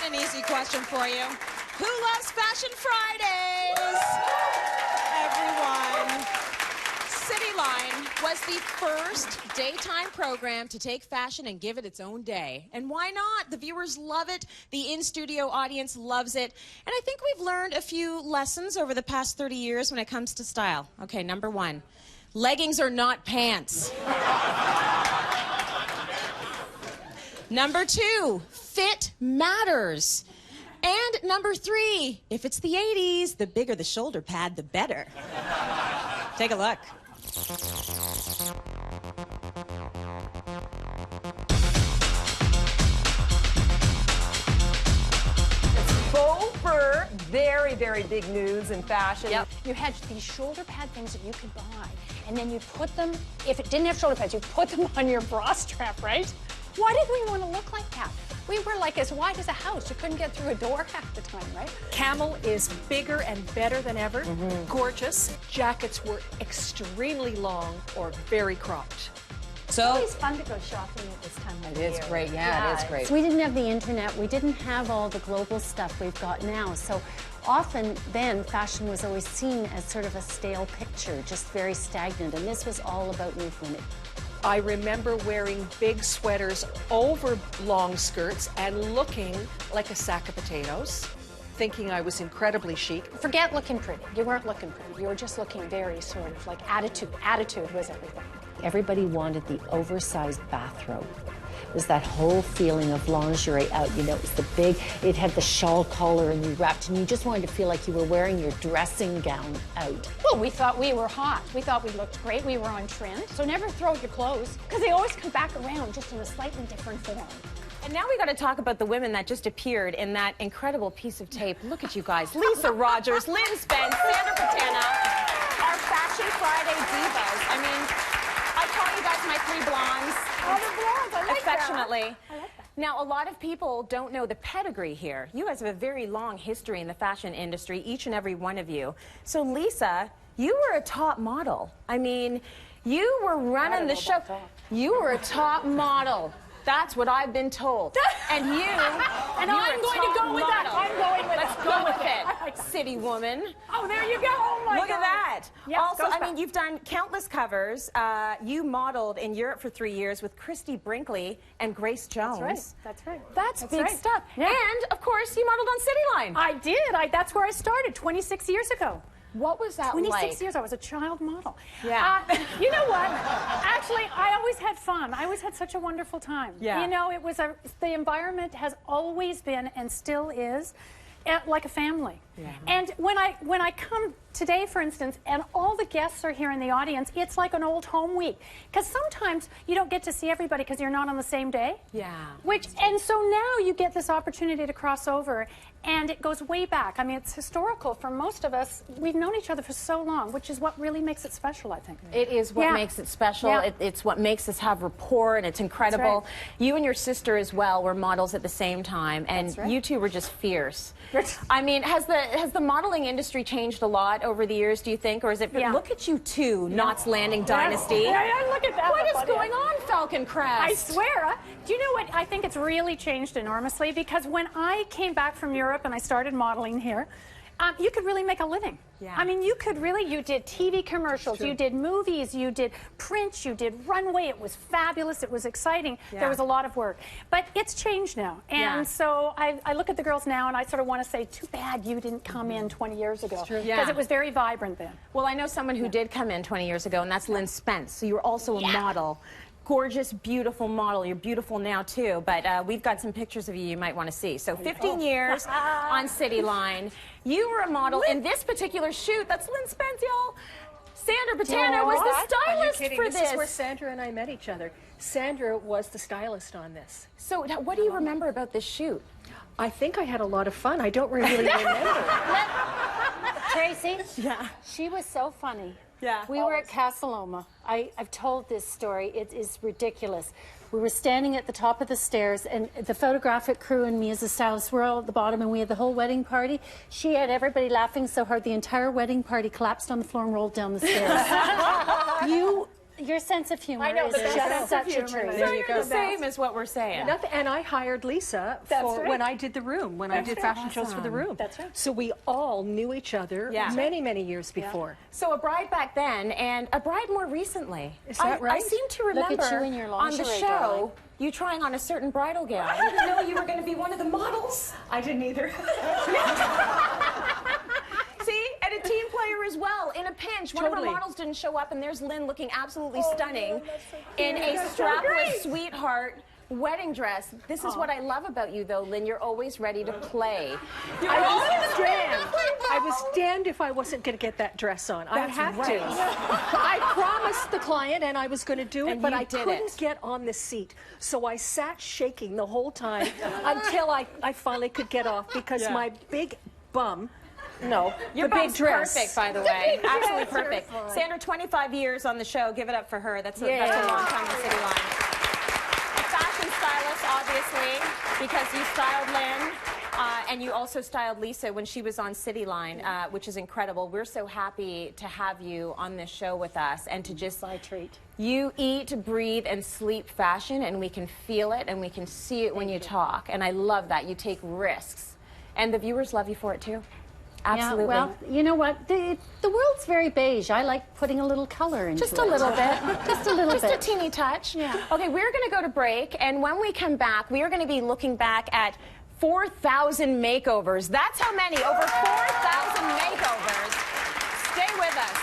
an easy question for you. Who loves Fashion Fridays? Everyone. Cityline was the first daytime program to take fashion and give it its own day. And why not? The viewers love it. The in-studio audience loves it. And I think we've learned a few lessons over the past 30 years when it comes to style. Okay, number one, leggings are not pants. Number two, fit matters. And number three, if it's the 80s, the bigger the shoulder pad, the better. Take a look. Faux fur, very, very big news in fashion. Yep. You had these shoulder pad things that you could buy, and then you put them, if it didn't have shoulder pads, you put them on your bra strap, right? Why did we want to look like that? We were like as wide as a house. You couldn't get through a door half the time, right? Camel is bigger and better than ever. Gorgeous. Jackets were extremely long or very cropped. It's always fun to go shopping at this time of year. It is great, yeah, it is great. We didn't have the internet. We didn't have all the global stuff we've got now. So often then fashion was always seen as sort of a stale picture, just very stagnant. And this was all about movement. I remember wearing big sweaters over long skirts and looking like a sack of potatoes, thinking I was incredibly chic. Forget looking pretty. You weren't looking pretty. You were just looking very sort of like attitude. Attitude was everything. Everybody wanted the oversized bathrobe. It was that whole feeling of lingerie out, you know, it was the big, it had the shawl collar and you wrapped, and you just wanted to feel like you were wearing your dressing gown out. Well, we thought we were hot. We thought we looked great. We were on trend. So never throw your clothes, because they always come back around just in a slightly different form. And now we got to talk about the women that just appeared in that incredible piece of tape. Look at you guys. Lisa Rogers, Lynn Spence, Sandra Patana, our Fashion Friday divas. I mean, I call you guys my three blondes. Oh, the blondes, I like affectionately. that. I like that. Now, a lot of people don't know the pedigree here. You guys have a very long history in the fashion industry, each and every one of you. So, Lisa, you were a top model. I mean, you were running the show. You were a top model. That's what I've been told. And you, and I'm going to go with that. I'm going with it. Let's go with it. City woman. Oh, there you go. Oh my Look God. at that. Yes, also, goes I mean, back. you've done countless covers. You modeled in Europe for 3 years with Christy Brinkley and Grace Jones. That's right. That's big right. stuff. Yeah. And, of course, you modeled on Cityline. I did. That's where I started 26 years ago. What was that 26 years, I was a child model. Yeah. You know what? Actually, I always had fun. I always had such a wonderful time. Yeah. You know, the environment has always been and still is like a family. Yeah. And when I come today, for instance, and all the guests are here in the audience, it's like an old home week. Because sometimes you don't get to see everybody because you're not on the same day. Yeah. And so now you get this opportunity to cross over, and it goes way back. I mean, it's historical for most of us. We've known each other for so long, which is what really makes it special, I think. It is what makes it special. Yeah. It's what makes us have rapport, and it's incredible. That's right. You and your sister as well were models at the same time, and That's right. you two were just fierce. I mean, has the modeling industry changed a lot over the years, do you think? Or is it, look at you two, Knots Landing Dynasty. Yeah, look at that. What is going on, Falcon Crest? I swear. Do you know what? I think it's really changed enormously, because when I came back from Europe and I started modeling here, you could really make a living. Yeah. I mean, you did TV commercials, you did movies, you did print, you did runway. It was fabulous. It was exciting. Yeah. There was a lot of work. But it's changed now. And so I look at the girls now and I sort of want to say, too bad you didn't come in 20 years ago. Because it was very vibrant then. Well, I know someone who did come in 20 years ago, and that's Lynn Spence. So you're also a model. Gorgeous, beautiful model. You're beautiful now, too. But we've got some pictures of you might want to see. So 15 years on Cityline. You were a model in this particular shoot. That's Lynn Spence, y'all. Sandra Patana was the stylist for this. This is where Sandra and I met each other. Sandra was the stylist on this. So what do you remember about this shoot? I think I had a lot of fun. I don't really remember. Tracy? Yeah. She was so funny. Yeah. We were at Casa Loma. I've told this story. It is ridiculous. We were standing at the top of the stairs, and the photographic crew and me as a stylist were all at the bottom, and we had the whole wedding party. She had everybody laughing so hard the entire wedding party collapsed on the floor and rolled down the stairs. your sense of humor I know, is but that's just such such a a treat. treat. So you're the same as what we're saying. Nothing, and I hired Lisa for right. when I did the room, when I did fashion shows for the room. That's right. So we all knew each other Yeah. many, many years before. So a bride back then and a bride more recently. Is that I right? seem to Look at remember you in your on the lingerie, show darling. you trying on a certain bridal gown. I didn't know you were going to be one of the models. I didn't either. See, and a team player as well. In a pinch, one of Totally. our models didn't show up, and there's Lynn looking absolutely stunning in a strapless sweetheart wedding dress. This is what I love about you, though, Lynn. You're always ready to play. I was damned if I wasn't going to get that dress on. I had to. I promised the client and I was going to do it, And but you I did couldn't it. get on the seat. So I sat shaking the whole time until I finally could get off because my big bum, Your the big bum's dress. perfect, by the way. Absolutely dress are perfect. fine. Sandra, 25 years on the show. Give it up for her. That's a long time on Cityline. A fashion stylist, obviously, because you styled Lynn. And you also styled Lisa when she was on Cityline, which is incredible. We're so happy to have you on this show with us and to just My treat. You eat, breathe, and sleep fashion, and we can feel it and we can see it when you talk. And I love that. You take risks. And the viewers love you for it, too. Absolutely. Yeah, well, you know what? The world's very beige. I like putting a little color into it. Just a little bit. Just a little Just bit. a teeny touch. Yeah. Okay, we're going to go to break, and when we come back, we are going to be looking back at 4,000 makeovers. That's how many. Over 4,000 makeovers. Stay with us.